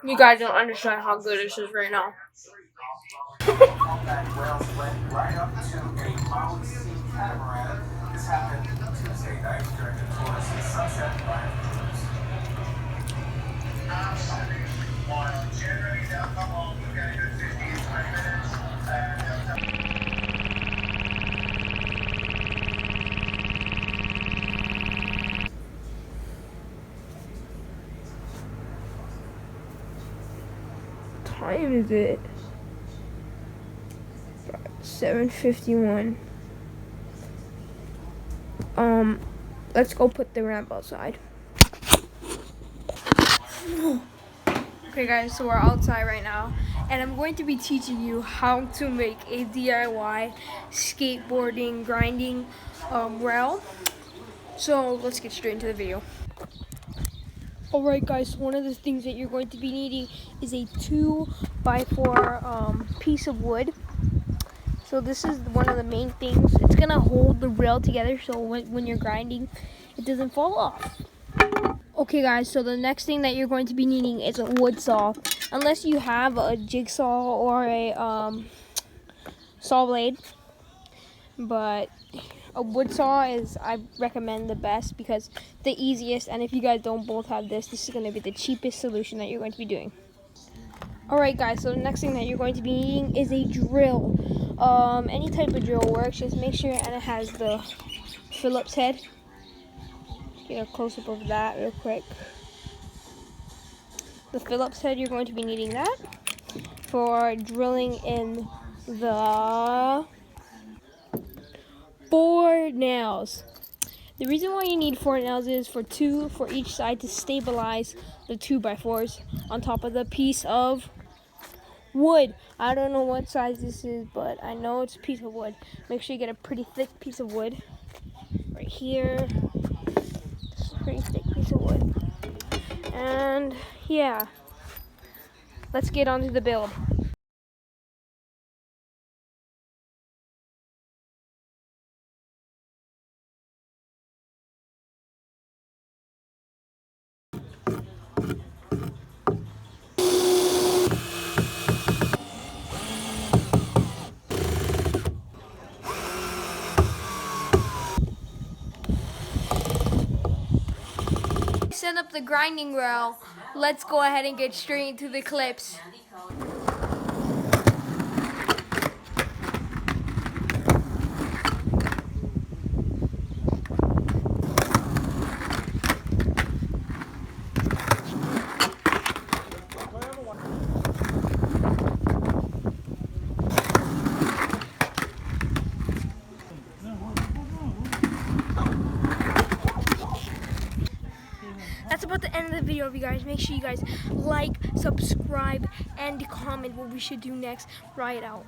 You guys don't understand how good this is right now. Right up to a Maui Sea catamaran. This happened Tuesday night during the tourist sunset fire cruise. Generally down the hall, we've got a good 15 to 20 minutes. Time is it? 7:51. Let's go put the ramp outside. Okay guys, so we're outside right now and I'm going to be teaching you how to make a DIY skateboarding grinding rail. So let's get straight into the video. Alright guys, so one of the things that you're going to be needing is a 2x4 piece of wood. So this is one of the main things. It's gonna hold the rail together so when you're grinding, it doesn't fall off. Okay guys, so the next thing that you're going to be needing is a wood saw. Unless you have a jigsaw or a saw blade. But a wood saw is, I recommend, the best because the easiest, and if you guys don't both have this is going to be the cheapest solution that you're going to be doing. Alright guys, so the next thing that you're going to be needing is a drill. Any type of drill works, just make sure and it has the Phillips head. Get a close-up of that real quick. The Phillips head, you're going to be needing that for drilling in the 4 nails. The reason why you need 4 nails is for 2 for each side to stabilize the 2x4s on top of the piece of wood. I don't know what size this is, but I know it's a piece of wood. Make sure you get a pretty thick piece of wood right here. It's a pretty thick piece of wood. And yeah, let's get on to the build. Set up the grinding rail. Let's go ahead and get straight into the clips. That's about the end of the video, you guys. Make sure you guys like, subscribe, and comment what we should do next. Try it out.